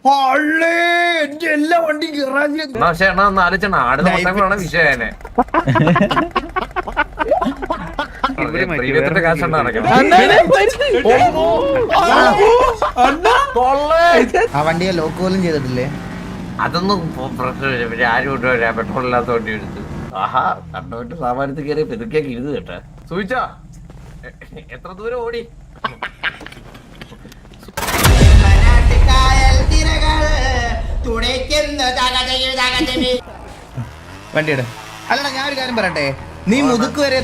എന്റെ എല്ലാ വണ്ടിയും പക്ഷേ എണ്ണ ഒന്ന് ആലോചിച്ചാണ് ആടുന്ന മൊത്തം വിഷയനെ പ്രീമിയത്തിന്റെ കാശ് ആ വണ്ടിയെ ലോക്ക് പോലും ചെയ്തിട്ടില്ലേ? അതൊന്നും പ്രശ്നമില്ല. പിന്നെ ആരും കൊണ്ടുവരാ പെട്രോൾ ഇല്ലാത്ത വണ്ടി എടുത്ത് ആഹാ കണ്ടോട്ട് സാമാനത്തിൽ കയറി പെതുക്കിയൊക്കെ ഇരുന്ന് കേട്ടെ. സൂചിച്ചാ എത്ര ദൂരം ഓടി? വണ്ടിയുടെ അല്ലടാ ഞാൻ ഒരു കാര്യം പറയട്ടെ, നീ മുതുക്ക് വരെ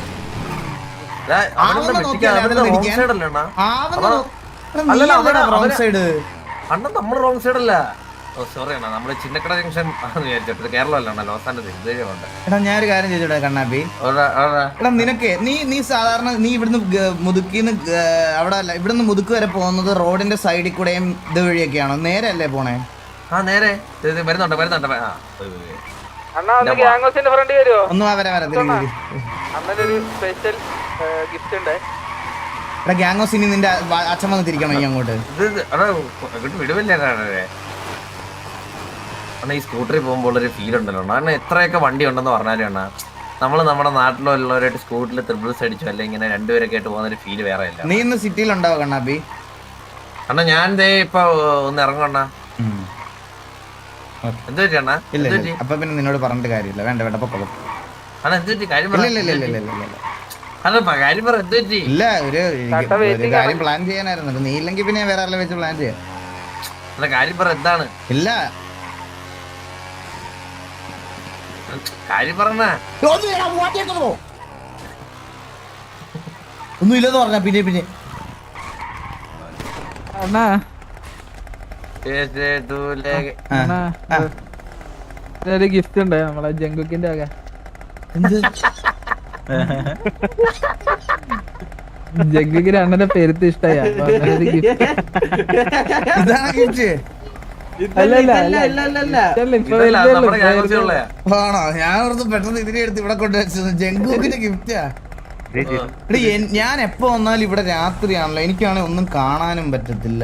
അണ്ണൻ നമ്മള് റോങ് സൈഡ് അല്ല. സോറി അണ്ണാ, നമ്മള് ചിന്നക്കട ജംഗ്ഷൻ വിചാരിച്ചിട്ട് കേരളം അല്ല ലോസ് ആൻഡേഴ്സ്. എടാ ഞാനൊരു കാര്യം ചോദിച്ചോട്ടെ കണ്ണാപ്പി, എടാ നിനക്ക് നീ സാധാരണ നീ ഇവിടുന്ന് മുതുക്കിന്ന് അവിടെ അല്ല ഇവിടുന്ന് മുതുക്ക് വരെ പോകുന്നത് റോഡിന്റെ സൈഡിൽ കൂടെയും ഇത് വഴിയൊക്കെയാണോ? നേരെ അല്ലേ പോണേ? ആ നേരെ വരുന്നുണ്ട്. ഒന്നും വരാം എടാ ഗ്യാങ്ങോസ് ഇനി നിന്റെ അച്ഛൻ വന്ന് തിരിക്കണം ഈ അങ്ങോട്ട്. വിടുവില്ലേ അണ്ണാ? ഈ സ്കൂട്ടറിൽ പോകുമ്പോൾ ഒരു ഫീൽ ഉണ്ടല്ലോ അണ്ണാ. എത്രയൊക്കെ വണ്ടി ഉണ്ടെന്ന് പറഞ്ഞാലും അണ്ണാ, നമ്മള് നമ്മുടെ നാട്ടിലുള്ളവരായിട്ട് സ്കൂട്ടറിൽ ത്രിബിൾസ് അടിച്ചു അല്ലെ ഇങ്ങനെ രണ്ടുപേരൊക്കെ ആയിട്ട് പോകുന്ന ഒരു ഫീല് വേറെ ഇല്ല. നീ ഇന്ന് സിറ്റിയിലുണ്ടാവോ കണ്ണാപ്പി? അണ്ണാ ഞാൻ ഇപ്പൊ ഒന്ന് ഇറങ്ങണ. എന്ത് പറ്റി അണ്ണാ? അപ്പൊ പിന്നെ നിന്നോട് പറഞ്ഞിട്ട് കാര്യമില്ല. വേണ്ട പൊക്കോളൂ. അണ്ണാ എന്ത് പറ്റി? കാര്യം കാര്യം പറ. എന്ത് പറ്റി? ഇല്ല ഒരു കാര്യം പ്ലാൻ ചെയ്യാനായിരുന്നു. നീ ഇല്ലെങ്കിൽ പിന്നെ വേറെ ആളെ വെച്ച് പ്ലാൻ ചെയ്യാം. അല്ല കാര്യം പറ. എന്താണ്? ഇല്ല കാര്യം പറഞ്ഞ ഒന്നും ഇല്ലെന്ന് പറഞ്ഞ പിന്നെ ഗിഫ്റ്റ് ഉണ്ട് നമ്മളെ ജങ്കുക്കിന്റെ ഒക്കെ. ജഗ്ഗിക്ക് അണ്ണന്റെ പെരുത്ത് ഇഷ്ടായ ആണോ? ഞാൻ പെട്ടെന്ന് ഇതിനെ എടുത്ത് ഇവിടെ കൊണ്ടുവച്ചത് ജങ്കൂക്കിന്റെ ഗിഫ്റ്റാ. ഞാൻ എപ്പോ വന്നാലും ഇവിടെ രാത്രിയാണല്ലോ, എനിക്കാണെങ്കിൽ ഒന്നും കാണാനും പറ്റത്തില്ല.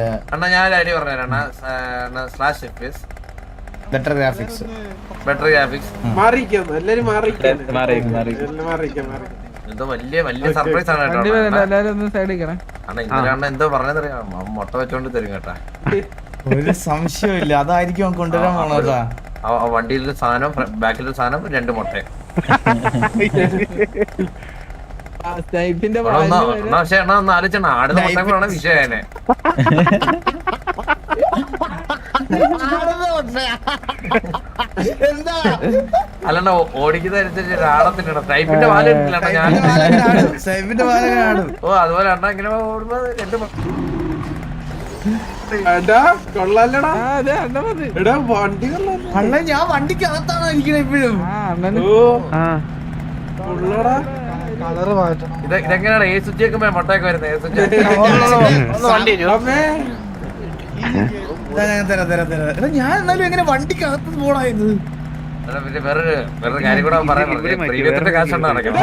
ബെറ്റർ ഗ്രാഫിക്സ് വലിയ സർപ്രൈസ് ആണ് എന്തോ പറഞ്ഞറിയാം. മുട്ട വെച്ചോണ്ട് തരും കേട്ടാ. ഒരു സംശയമില്ല, അതായിരിക്കും കൊണ്ടുവരാൻ പോണതാ. വണ്ടിയിലൊരു സാധനം ബാക്കിലൊരു സാധനം 2 മുട്ട. പക്ഷെ എണ്ണ ഒന്ന് ആലോചിച്ചാണ് ആടുന്ന മുട്ടകളാണ് വിഷയനെ. അല്ലണ്ട ഓടിക്കുന്നതനുസരിച്ച് ആടത്തില്ല. ടൈപ്പിന്റെ പാല ഇട്ടില്ല ഞാൻ. ഓ അതുപോലെ അണ്ണ ഇങ്ങനെ ഓടുമ്പോ 2 മുട്ട. ഞാൻ വണ്ടിക്കകത്താണോ ഇരിക്കണ ഇപ്പോഴും? ഇതെങ്ങനെയാണ് ഏ സ്വിച്ച് വെക്കുമ്പോ മുട്ടയൊക്കെ വരുന്നത്? ഞാൻ എന്നാലും എങ്ങനെ വണ്ടിക്കകത്ത് പോണായത്? പിന്നെ വേറൊരു കാര്യം കൂടെ പറയാൻ പ്രീമിയത്തിന്റെ കാശ് ഉണ്ടോ നടക്കണം?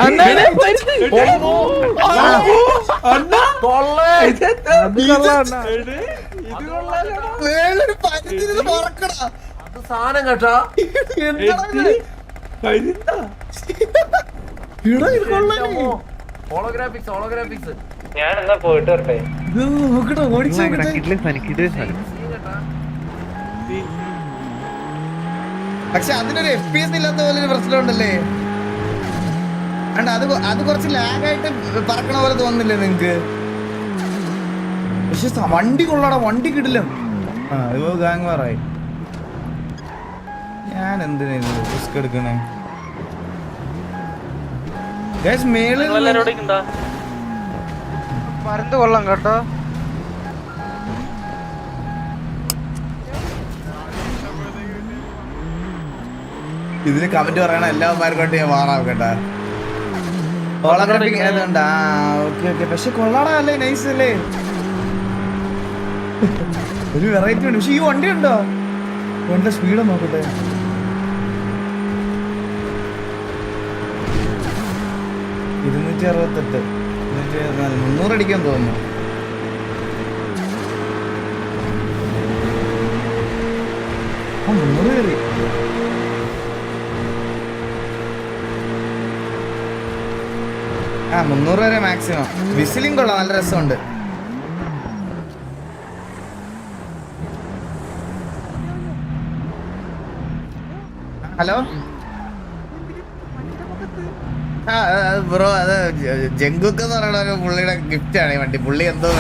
സാധനം കേട്ടോ. ഹോളോഗ്രാഫിക്സ് ഞാൻ എന്നാ പോയിട്ട് വരട്ടെ. പക്ഷെ അതിനൊരു FPS ഇല്ലാത്ത പോലെ ഒരു പ്രശ്നമുണ്ടല്ലേ? അത് കുറച്ച് ലാഗായിട്ട് പറക്കണ പോലെ തോന്നുന്നില്ലേ നിങ്ങക്ക്? പക്ഷെ വണ്ടി കൊള്ളാടാ, വണ്ടി കിടില്ല. ഗാങ് വാറായി. ഞാൻ എന്തിനാ റിസ്ക് എടുക്കണേ? മരുന്ന് കൊള്ളാം കേട്ടോ. ഇതിന് കമന്റ് പറയണ എല്ലാവന്മാർക്കും ഞാൻ മാറാം കേട്ടാ. ഹോളോഗ്രാഫിക് ആയതുകൊണ്ടാ. ഓക്കെ പക്ഷെ കൊള്ളാടാ, അല്ലേ? നൈസ് അല്ലേ? ഒരു വെറൈറ്റി ഉണ്ട്. പക്ഷെ ഈ വണ്ടി ഉണ്ടോ? വണ്ടിയുടെ സ്പീഡ് നോക്കട്ടെ. 268 300 അടിക്കാൻ തോന്നുന്നു. 300 കയറി. ആ 300 വരെ മാക്സിമം. വിസിലിംഗ് കൊള്ളാം, നല്ല രസമുണ്ട്. ഹലോ ആ ബ്രോ, അത് ജങ്കുക്ക് എന്ന് പറയുന്ന ഒരു പുള്ളിയുടെ ഗിഫ്റ്റ് ആണ് ഈ വണ്ടി. പുള്ളി എന്തോ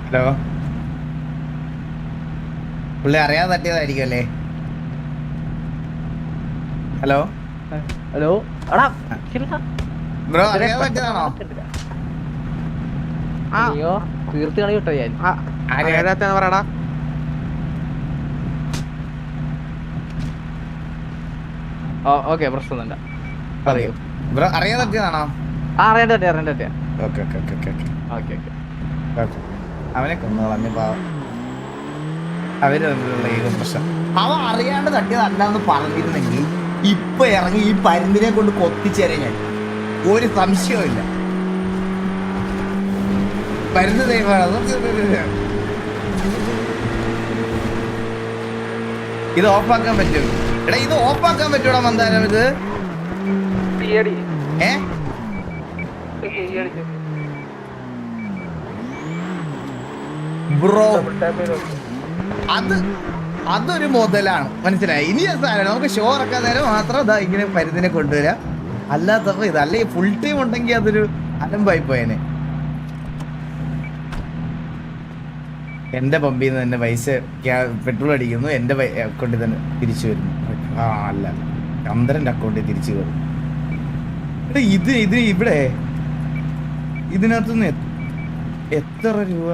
ഹലോ പുള്ളി അറിയാതെ തട്ടിയതായിരിക്കും അല്ലേ? ഹലോ ഹലോ ബ്രോ, അറിയാതെ പറ്റിയതാണോ? അയ്യോ തീർത്ത് കളി കിട്ടോ ഞാൻ പറയടാ. ഓക്കെ പ്രശ്നമൊന്നുമില്ല പറയൂ. ബ്രോ അറിയാതെ പറ്റിയതാണോ? അറിയണ്ട okay okay okay okay okay okay. അവനെ കൊന്നോളഞ്ഞ പാവം. അവര് തമ്മിലുള്ള ഏക പ്രശ്നം. അവൻ അറിയാണ്ട് തട്ടിയതല്ലാന്ന് പറഞ്ഞിരുന്നെങ്കിൽ ഇപ്പൊ ഇറങ്ങി ഈ പരുന്തിനെ കൊണ്ട് കൊത്തിച്ചേരെ ഞാൻ. ഒരു സംശയവും ഇല്ല. പരുന്ത് ദൈവമാണ്. ഇത് ഓഫാക്കാൻ പറ്റും. എടാ ഇത് ഓഫാക്കാൻ പറ്റൂടാ മന്ദാരം ഇത്? ബ്രോ അതൊരു മുതലാണ്, മനസ്സിലായി? ഇനി സാധനം നമുക്ക് ഷോ ഇറക്കാൻ നേരം മാത്രം ഇതാ ഇങ്ങനെ പരുന്തിനെ കൊണ്ടുവരാം. അല്ലാത്തപ്പോ ഇത് അല്ലെങ്കിൽ ഫുൾ ടൈം ഉണ്ടെങ്കിൽ അതൊരു അലമ്പായി പോയേനെ. എന്റെ പമ്പിൽ നിന്ന് തന്നെ പൈസ പെട്രോൾ അടിക്കുന്നു, എന്റെ അക്കൗണ്ടിൽ തന്നെ തിരിച്ചു വരുന്നു. ആ അല്ല, ചന്ദ്രന്റെ അക്കൗണ്ടിൽ തിരിച്ചു വരും. ഇത് ഇവിടെ ഇതിനകത്തുനിന്ന് എത്ര രൂപ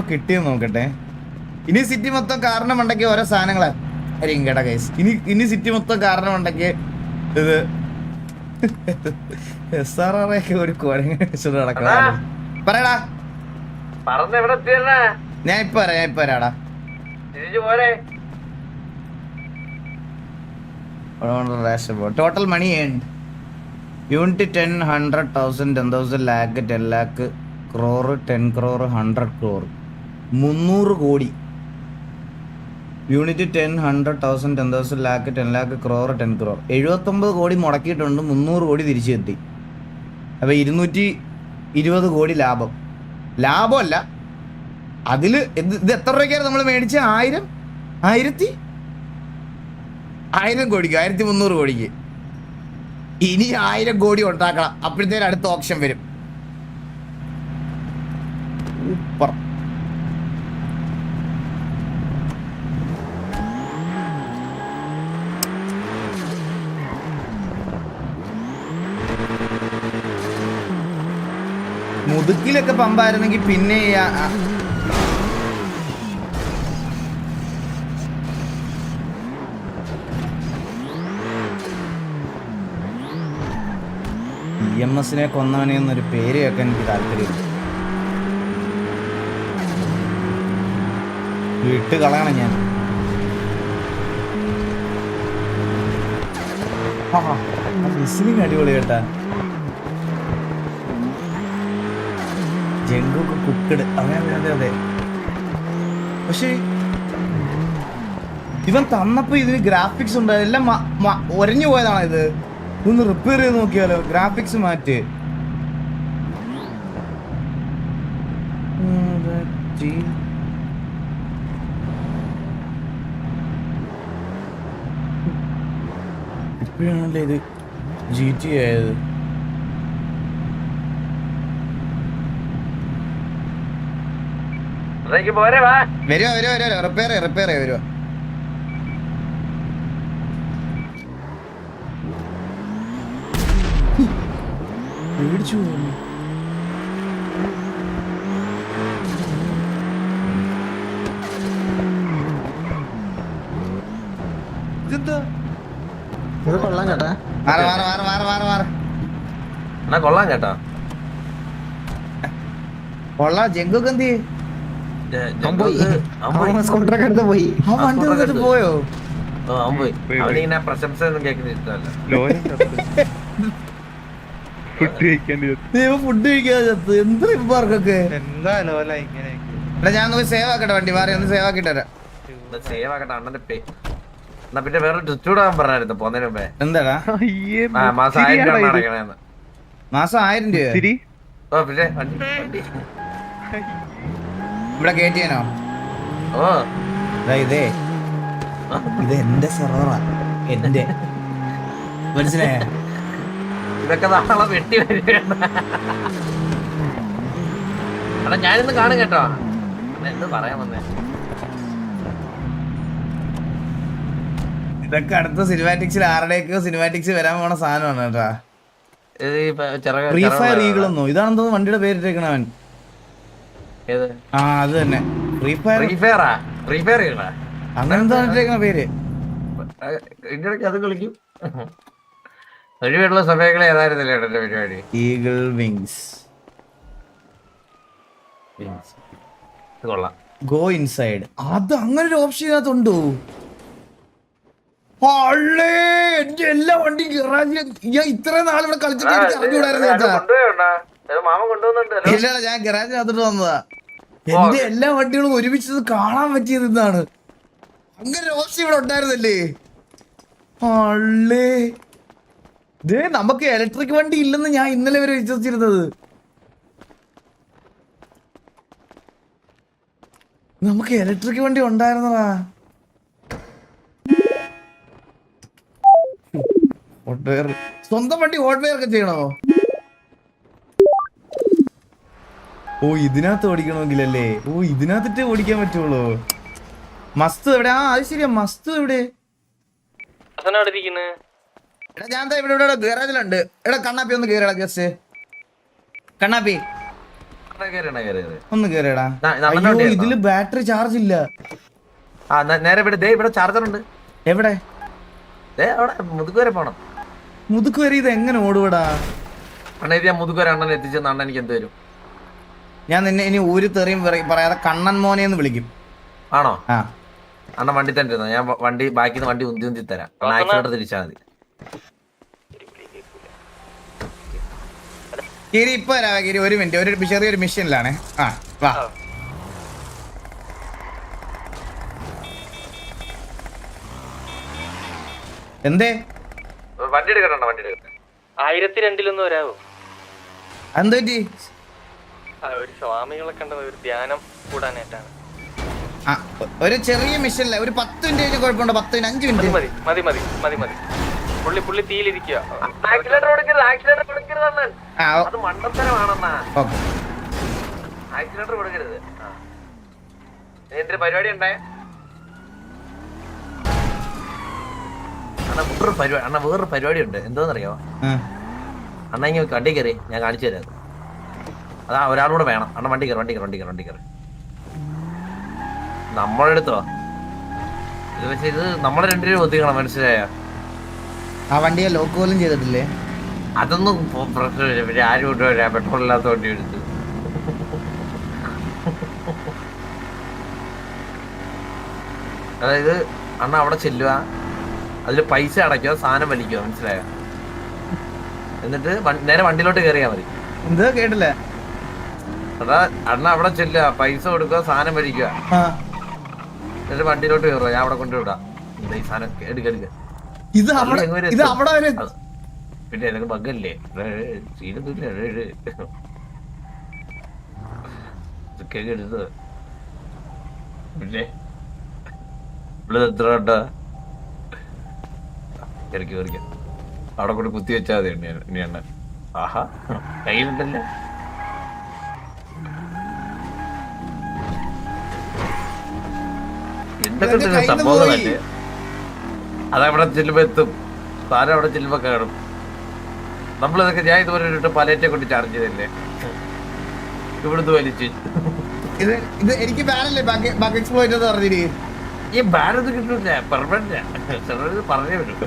കിട്ടിയെന്ന് നോക്കട്ടെ. ഇനി സിറ്റി മൊത്തം കാരണം ഉണ്ടെങ്കിൽ ഓരോ സാധനങ്ങളായിരിക്കും കേട്ടാ ഗൈസ്. ഇനി സിറ്റി മൊത്തം കാരണം ഉണ്ടെങ്കിൽ ഇത് SRR ഒക്കെ ഒരു കുരങ്ങ നടക്കണം. പറയടാ, ഞാൻ ഇപ്പൊ വരാടാ. Total money earned unit 10, 100, 1000, 10,000, lakh, 10 lakh, crore, 10 crore, 100 crore, 300 കോടി. Unit 10, 100, 1000, 10,000, lakh, 10 lakh, crore, 10 crore, 79 കോടി മുടക്കിയിട്ടുണ്ട്. 300 കോടി തിരിച്ചു എത്തി. അപ്പോൾ 220 കോടി ലാഭമല്ല. അതിൽ ഇത് എത്ര രൂപയ്ക്കാണ് നമ്മൾ മേടിച്ച? 1000 കോടിക്ക്, 1300 കോടിക്ക്. ഇനി 1000 കോടി ഉണ്ടാക്കണം. അപ്പോഴത്തേനും അടുത്ത ഓപ്ഷൻ വരും. സൂപ്പർ. മുതുക്കിലൊക്കെ പമ്പായിരുന്നെങ്കിൽ പിന്നെ EMSനെ കൊന്നവനെ എന്നൊരു പേര് കേൾക്കാൻ എനിക്ക് താല്പര്യമില്ല. വിട്ട് കളയണം ഞാൻ. ലിസണിങ് അടിപൊളി കേട്ടാ. ജങ്കുക്ക് കുക്കഡ്. അതെ. പക്ഷെ ഇവൻ തന്നപ്പോ ഇതിന് ഗ്രാഫിക്സ് ഉണ്ട്. എല്ലാം ഒരഞ്ഞു പോയതാണോ ഇത്? ഇതൊന്ന് റിപ്പയർ ചെയ്ത് നോക്കിയാലോ. ഗ്രാഫിക്സ് മാറ്റ്. ഇപ്പോഴാണല്ലേ ഇത് GT ആയത്. വരുവോ റിപ്പയർ വരുവോ? പേടിച്ചു പോകുന്നു. കൊള്ളാം ചേട്ടാ. കൊള്ളാം ചേട്ടാ. കൊള്ളാം. ജങ്കുക്ക് എന്ത് സ്കൂട്ടറൊക്കെ എടുത്ത് പോയി. ആ വണ്ടി എടുത്തിട്ട് പോയോ? അവൻ പോയി. അവനിങ്ങനെ പ്രശംസ ഒന്നും കേൾക്കുന്ന ഇഷ്ടമല്ല. ഫുഡ് കഴിക്കാതെ ചത്ത് എന്ത് ഇപ്പാർക്കൊക്കെ. എന്താ ലോല ഇങ്ങനെ? എടാ ഞാൻ ഒന്ന് സേവ് ആക്കട്ടെ, വണ്ടി മാറി ഒന്ന് സേവ് ആക്കിട്ട് തരാം. സേവ് ആക്കട്ടെ അണ്ണന്റെ പേ. എന്നാ പിന്നെ വേറെ ചൂടാൻ പറഞ്ഞായിരുന്നു പോന്നതിന് മുമ്പേ. എന്താടാ മാസം 1000 രൂപ അടക്കണേന്ന്. മാസം 1000 രൂപ? ഓ പിന്നെ വണ്ടി ഇവിടെ കയറ്റിയാനോ? ഓ ഇതേ ഇത് എന്റെ സെർവറാ, എന്റെ മനസ്സിലായ? ഇതൊക്കെ നാളെ വെട്ടി വരികയാണ്. എടാ ഞാനിന്ന് കാണും കേട്ടോ. എന്ത് പറയാൻ വന്നേ? ഇതൊക്കെ അടുത്ത സിനിമാറ്റിക്സിൽ ആരുടെയൊക്കെ സിനിമാറ്റിക്സ് വരാൻ പോണ സാധനമാണ് കേട്ടാ. ഫ്രീ ഫയർ ഈഗിളൊന്നോ ഇതാണെന്തോ വണ്ടിയുടെ പേരിട്ടേക്കണവൻ. ആ അത് തന്നെ ഫ്രീ ഫയർ. അങ്ങനെ എന്താ ഇട്ടേക്കണ പേര്? അത് കളിക്കും. ഒഴിവുള്ള സമയങ്ങളെ ഏതായിരുന്നില്ല എന്റെ പരിപാടി. ഈഗിൾ വിങ്സ് കൊള്ളാം. Go inside. അത് അങ്ങനെ ഒരു ഓപ്ഷൻ ഇതിനകത്തുണ്ടോ? എന്റെ എല്ലാ വണ്ടിയും ഞാൻ ഇത്രയും നാൾ ഇവിടെ കളിച്ചിട്ട് എനിക്ക് അറിഞ്ഞുകൂടായിരുന്നു കേട്ടാ. ഇല്ലടാ ഞാൻ ഗറാജിനകത്തോട്ട് വന്നതാ. എന്റെ എല്ലാ വണ്ടികളും ഒരുമിച്ചത് കാണാൻ പറ്റിയത് ഇന്നാണ്. അങ്ങനെ ഒരു ഓപ്ഷൻ ഇവിടെ ഉണ്ടായിരുന്നല്ലേ? ഇതേ നമുക്ക് ഇലക്ട്രിക് വണ്ടി ഇല്ലെന്ന് ഞാൻ ഇന്നലെ വരെ വിശ്വസിച്ചിരുന്നത്. നമുക്ക് ഇലക്ട്രിക് വണ്ടി ഉണ്ടായിരുന്നതാ. സ്വന്തം വണ്ടി ഹോട്ട്വെയർ ഒക്കെ ചെയ്യണോ? ഓ ഇതിനകത്ത് ഓടിക്കണമെങ്കിലല്ലേ? ഓ ഇതിനകത്തിട്ട് ഓടിക്കാൻ പറ്റുള്ളൂ. മസ്ത് എവിടെ? ആ അത് ശരിയാ, മസ്ത് എവിടെ? എടാ ഞാൻ ഇവിടെ ഇവിടെ ഗാരേജിലുണ്ട്. എടാ കണ്ണാപ്പി ഒന്ന് കേറിയടാ. ജസ്റ്റ് കണ്ണാപ്പി ഒന്ന് കേറിയടാ. അയ്യോ ഇതില് ബാറ്ററി ചാർജ് ഇല്ല. നേരെ ഇവിടെ ചാർജർ ഉണ്ട്. എവിടെ? മുതുകുവരെ പോണം. മുതുക്കുവരെ ഇത് എങ്ങനെ ഓടുവടാ? അണ്ണ ഇത് ഞാൻ മുതുകുവരെ അണ്ണൻ എത്തിച്ചെന്ന് അണ്ണൻ എനിക്ക് എന്ത് വരും? ഞാൻ നിന്നെ ഇനി ഒരു തെറിയും പറയാതെ കണ്ണൻ മോനെ എന്ന് വിളിക്കും. ആണോ? ആ അണ്ണൻ വണ്ടി തന്നെ ഇരുന്നോ. ഞാൻ വണ്ടി ബാക്കിന്ന് വണ്ടി ഉന്തി ഉന്തി തരാം. ആക്സിഡന്റ് തിരിച്ചാൽ മതി. ഗിരി ഇപ്പൊ വരാ ഗിരി. ഒരു മിനിറ്റ്, ഒരു ചെറിയൊരു മിഷനിലാണേ. ആ വാ. എന്തേ വണ്ടി എടുക്കണ്ട? വണ്ടി എടുക്കട്ടെ. 1002 വരാവോ? എന്ത് പറ്റി? ഒരു സ്വാമികളെ കണ്ടത് ഒരു ധ്യാനം കൂടാനായിട്ടാണ്. ആ ഒരു ചെറിയ മിഷനില്ല, ഒരു 10 മിനിറ്റ് കഴിഞ്ഞ കുഴപ്പമുണ്ടോ? 10 5 മിനിറ്റ് മതി. പുള്ളി തീയിലിരിക്കുക. അത് മണ്ടത്തരമാണെന്നാ. ഓക്കെ ആക്സിലേറ്റർ കൊടുക്കരുത്. എന്തൊരു പരിപാടി ഉണ്ടായ അണ്ണ വേറൊരു പരിപാടി ഉണ്ട്. എന്തോന്നറിയോ അണ്ണ? ഇങ്ങനെ വണ്ടി കയറി ഞാൻ കാണിച്ചു തരാം. അതാ ഒരാളൂടെ വേണം. അണ്ണ വണ്ടി കയറി നമ്മളെടുത്തോ ഇത്? പക്ഷെ ഇത് നമ്മളെ രണ്ടുപേരും ഒത്തിക്കണം, മനസ്സിലായോ? ആ വണ്ടിയെ ലോക്ക് പോലും ചെയ്തിട്ടില്ലേ? അതൊന്നും പ്രശ്നമില്ല. പിന്നെ ആരും കൊണ്ടുവരാ? പെട്രോൾ ഇല്ലാത്ത വണ്ടി എടുത്ത്. അതായത് അണ്ണ അവിടെ ചെല്ലുക, അതില് പൈസ അടയ്ക്കുക, സാധനം വലിക്കുക, മനസ്സിലായോ? എന്നിട്ട് നേരെ വണ്ടിയിലോട്ട് കയറിയാ മതി. എന്താ കേട്ടില്ല? അതാ അണ്ണ അവിടെ ചെല്ലുക, പൈസ കൊടുക്കുക, സാധനം വലിക്കുക, എന്നിട്ട് വണ്ടിയിലോട്ട് കയറുക. ഞാൻ അവിടെ കൊണ്ടുവിടാം. ഈ സാധനം എടുക്ക. ഇത് അവിടെ വരെ പിന്നെ ഏതൊക്കെ ബഗ്ഗല്ലേ? എടുത്ത് പിന്നെ ഇവിടെ എത്ര കണ്ട കയറിക്ക. അവിടെ കൊണ്ട് കുത്തി വെച്ചാൽ മതി ഇനി എണ്ണ. ആഹാ കയ്യിലുണ്ടല്ലേ? എന്തൊക്കെ സംഭവങ്ങളല്ലേ? അതവിടെ ചെല്ലുമ്പോ എത്തും. താരം അവിടെ ചെല്ലുമ്പോ കയറും. നമ്മളിതൊക്കെ ഞാൻ ഇതുപോലെ ഇട്ട് പലേറ്റെ കൊണ്ട് ചാർജ് ചെയ്തല്ലേ, ഇവിടുന്ന് വലിച്ച്. ഇത് എനിക്ക് ബാനല്ലേ ബഗ് എക്സ്പ്ലോയിറ്റ് എന്ന് പറഞ്ഞിട്ട്. ഈ ബാനൊന്നും കിട്ടൂല, പെർമനന്റ് പറഞ്ഞേ പറ്റും.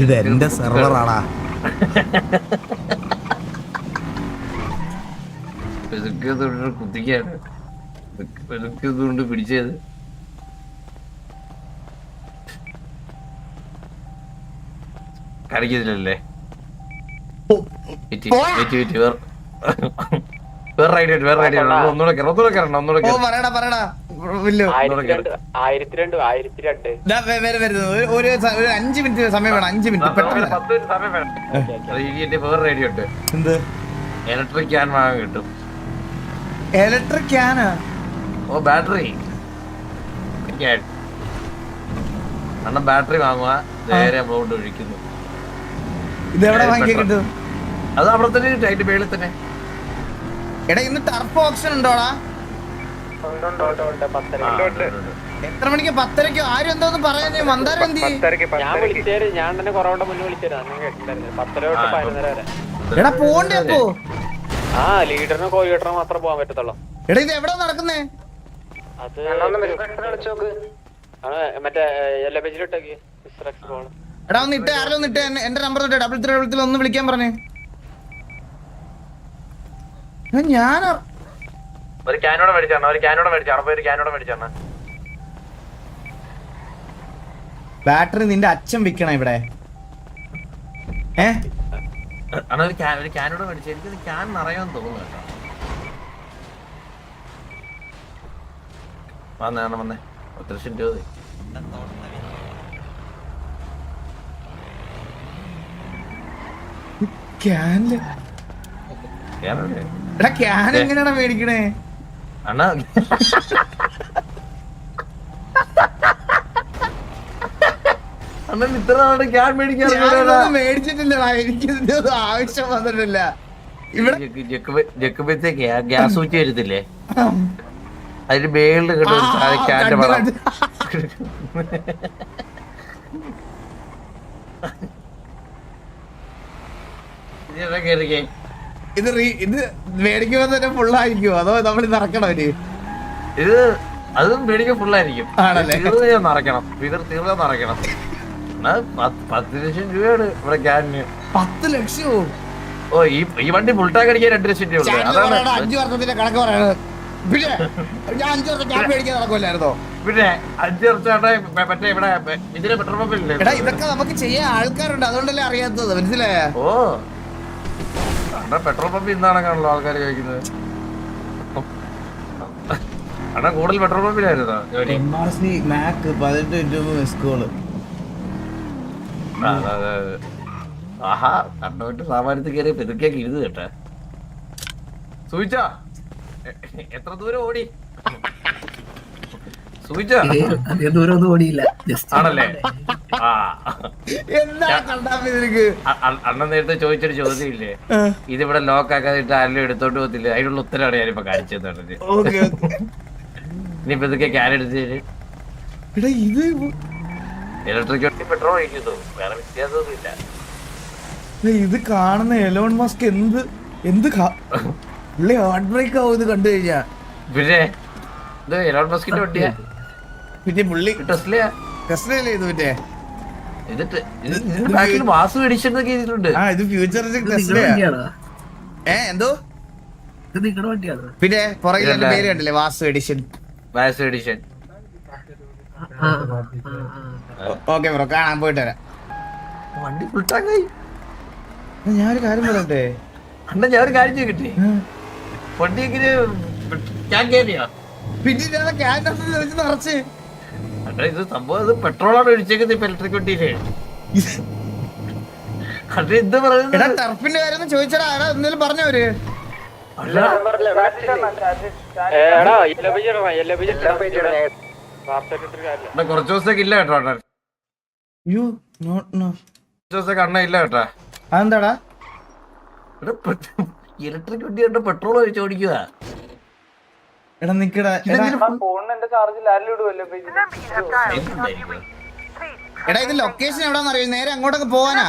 ഇത് എന്റെ സെർവറാടാ. പെതുക്കത്തോട്ട് കുത്തിക്കാണ്. പെതുക്കതുകൊണ്ട് പിടിച്ചത്. കടിക്കത്തില്ലല്ലേ? വേറെ ഐഡിയ ഒന്നുകൂടെ കയറണം. ഓ പറയടാ പറയടാ വില്ലു. 1002 ദാ വരുന്നു. ഒരു 5 മിനിറ്റ് സമയം വേണം. 5 മിനിറ്റ് പെട്ടെന്ന്. 10 മിനിറ്റ് സമയം വേണം. വേറെ ഐഡിയ ഉണ്ട്. എന്ത് ഇലക്ട്രിക് ക്യാൻ വാങ്ങാൻ കിട്ടും. ഇലക്ട്രിക് ക്യാനാ? ഓ ബാറ്ററി. അണ്ണൻ ബാറ്ററി വാങ്ങുക, നേരെ നമ്മളോട്ട് ഒഴിക്കുന്നു. ഇത് എവിടെ വാങ്ങിക്കാൻ കിട്ടും? അത് അവിടെ തന്നെ അതിന്റെ പേരിൽ തന്നെ. എടാ ഇന്ന് ടർഫ് ഓപ്ഷൻ ഉണ്ടോടാ? എത്ര മണിക്ക്? 10:30ക്കോ? ആരും എന്തോന്ന് പറയാ. മന്ദാരം എന്തി? ഞാൻ തന്നെ കൊറോണ മുന്നേ വിളിച്ചായിരുന്നു. എടാ പോണ്ടേ അപ്പോ? ആ ലീഡറിന് കോഴിയേട്ടറിന് മാത്രം പോകാൻ പറ്റത്തുള്ളൂ. എടാ ഇത് എവിടെ നടക്കുന്നേ? അത് മറ്റേ എല്ലാ പേജിലിട്ടേക്ക്. എടാ ഒന്ന് ഇട്ടേ, ആരെങ്കിലും ഒന്ന് ഇട്ടേ. എന്റെ നമ്പർ ഇട്ടേ, 3333 ഒന്ന് വിളിക്കാൻ പറഞ്ഞേ. ഞാൻ ഒരു ക്യാനോടെ മേടിച്ചാണ്. ബാറ്ററി നിന്റെ അച്ഛൻ വിൽക്കണം ഇവിടെ. ഒരു ക്യാനോടെ മേടിച്ചു. എനിക്കത് ക്യാൻ നിറയാൻ തോന്നുന്നു കേട്ടോ. വന്നേ 10 ലക്ഷം രൂപ. എടാ ക്യാൻ എങ്ങനെയാണോ മേടിക്കണേ? അണ്ണാ അണ്ണൻ ഇത്ര നാളെ ക്യാൻ മേടിച്ചിട്ടില്ലടാ. എനിക്ക് ഇതിന്റെ ആവശ്യം വന്നിട്ടില്ല. ഇവിടെ ജക്കുമ്പത്തേക്ക് ഗ്യാസ് ഊറ്റി വരുത്തില്ലേ, അതിന് മേളിൽ കിട്ടും ക്യാന്റെ പടം. ഇത് മേടിക്കുമ്പോ തന്നെ ഫുള്ളായിരിക്കുമോ അതോ നമ്മൾ നിറക്കണോ? ഇത് അതും മേടിക്കാൻ ഫുള്ളായിരിക്കും. തീർന്ന് നിറയ്ക്കണം. തീർന്ന് നിറയ്ക്കണം. 10 ലക്ഷം രൂപയാണ് ഇവിടെ ക്യാനിന്. 10 ലക്ഷമോ? ഓ ഈ വണ്ടി ഫുൾട്ടാക്ക് അടിക്കാൻ 2 ലക്ഷം രൂപ. അതാണ് 5 വർഷത്തിന്റെ കണക്ക് പറയണത്. പിന്നെ ഞാൻ 5 വർഷം ക്യാൻ മേടിക്കാൻ നടക്കുമല്ലായിരുന്നോ? പിന്നെ 5 വർഷമായിട്ട് മറ്റേ ഇവിടെ ഇതിലെ പെട്രോൾ പമ്പില്ലേ. എടാ ഇതൊക്കെ നമുക്ക് ചെയ്യാൻ ആൾക്കാരുണ്ട്, അതുകൊണ്ടല്ലേ അറിയാത്തത്. മനസ്സിലായ? ഓ പെട്രോൾ പമ്പ് ഇന്നാണല്ലോ ആൾക്കാർ ചോദിക്കുന്നത്. അണ്ണാ കൂടുതൽ പെട്രോൾ പമ്പിലായിരുന്നോ ജോലി? ആഹാ കണ്ണോട്ട് സാമാനത്തിൽ കയറി പെതുക്കിയൊക്കെ ഇരുന്ന് കേട്ടെ. സൂചിച്ചാ എത്ര ദൂരം ഓടി? സൂചിച്ചാ ദൂരമൊന്നും ഓടിയില്ല. ആണല്ലേ? ആ നിനക്ക് അണ്ണൻ നേരത്തെ ചോദിച്ചൊരു ചോദ്യം ഇല്ലേ, ഇതിവിടെ ലോക്ക് ആക്കാതിട്ട് ആരെങ്കിലും എടുത്തോണ്ട് പോകത്തില്ല, അതിനുള്ള ഉത്തരവാണ് ഞാനിപ്പോ കാണിച്ചത്. ഇനിയിപ്പോ ഇതൊക്കെ ക്യാൻ എടുത്ത് ഇലക്ട്രിക് പെട്രോൾ ഒഴിക്കുന്നു, വേറെ വ്യത്യാസമൊന്നും ഇല്ല. ഇത് കാണുന്ന എലോൺ മസ്ക് എന്ത് പുള്ളി ഹാർട്ട് ബ്രേക്ക് ആവും ഇത് കണ്ടു കഴിഞ്ഞാ. പിന്നെ ഇത് എലോൺ മസ്കിന്റെ വണ്ടിയാ, പിന്നെ പുള്ളി ടെസ്ലയാ. ടെസ്ലയല്ലേ ഇത്? മറ്റേ ബാക്കിൽ വാസു എഡിഷനൊക്കെ ചെയ്തിട്ടുണ്ട്. ഇത് ഫ്യൂച്ചറിസ്റ്റിക് ടെസ്ലയാ. എന്തോ നിങ്ങളുടെ വണ്ടിയാണ്. പിന്നെ പുറകിൽ എന്റെ പേര് കണ്ടില്ലേ, Vasu edition. Vasu edition. Okay bro, കാണാൻ പോയിട്ട് വരാം. വണ്ടി ഫുൾ ടാങ്കായി. ഞാനൊരു കാര്യം പറയട്ടെ അണ്ണ, ഞാൻ ഒരു കാര്യം ചോദിക്കട്ടെ, വണ്ടി എങ്ങനെ ക്യാൻ കയറിയാ? പിന്നെ നിറച്ച് അണ്ണാ ഇത് സംഭവം ഇത് പെട്രോളാണ് ഒഴിച്ചേക്കുന്നത് ഇപ്പൊ ഇലക്ട്രിക് വണ്ടിയില്. അത് എന്ത് പറയുന്നത്? ടർഫിന്റെ കാര്യം ചോദിച്ചാ ആരാ എന്തെങ്കിലും പറഞ്ഞവര്? കുറച്ച് ദിവസത്തേക്ക് ഇല്ല കേട്ടോ അണ്ണൻ. കുറച്ച് ദിവസത്തേക്ക് അണ്ണ ഇല്ല കേട്ടാ. അതെന്താടാ? ഇലക്ട്രിക് വണ്ടി കണ്ട പെട്രോൾ ഒഴിച്ച് ഓടിക്കുക. എടാ നിക്കടാ, എടാ ഇത് ലൊക്കേഷൻ എവിടാന്ന് അറിയോ? നേരെ അങ്ങോട്ടൊക്കെ പോവാനാ.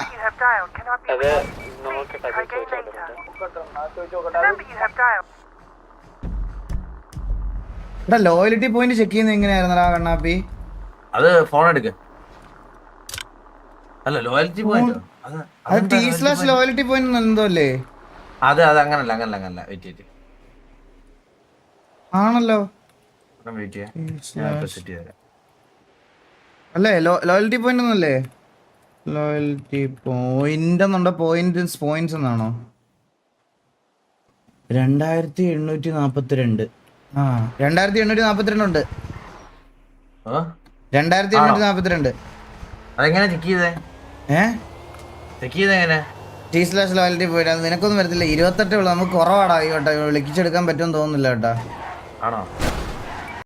എടാ ലോയലിറ്റി പോയിന്റ് ചെക്ക് ചെയ്യുന്നത് എങ്ങനെയായിരുന്നടാ കണ്ണാപ്പി? അത് ഫോൺ എടുക്ക. അല്ല ലോയൽറ്റി പോയിന്റ് അത് T/ലോയലിറ്റി പോയിന്റ് എന്തോ അല്ലേ? അത് അങ്ങനല്ല. വെയിറ്റ് ആണല്ലോ. വെയിറ്റ് ചെയ്യാം, ഞാൻ ഇപ്പൊ സെറ്റ് ചെയ്ത് തരാം. അല്ലേ ലോയൽറ്റി പോയിന്റ് ഒന്നല്ലേ? ലോയൽറ്റി പോയിന്റ് എന്നുണ്ടോ? പോയിന്റ്സ് എന്നാണോ? 2742. ആ 2842 ഉണ്ട്. ആ? 2842. അതെങ്ങനെ ചെക്ക് ചെയ്തേ? ചെക്ക് ചെയ്തേ എങ്ങനെ? T/ loyalty point. അത് നിനക്കൊന്നും വരത്തില്ല. 28 ഉള്ളു. നമുക്ക് കുറവാടാ ഈ കേട്ടോ. വിളിച്ചെടുക്കാൻ പറ്റുമെന്ന് തോന്നുന്നില്ല കേട്ടാ. ആണോ?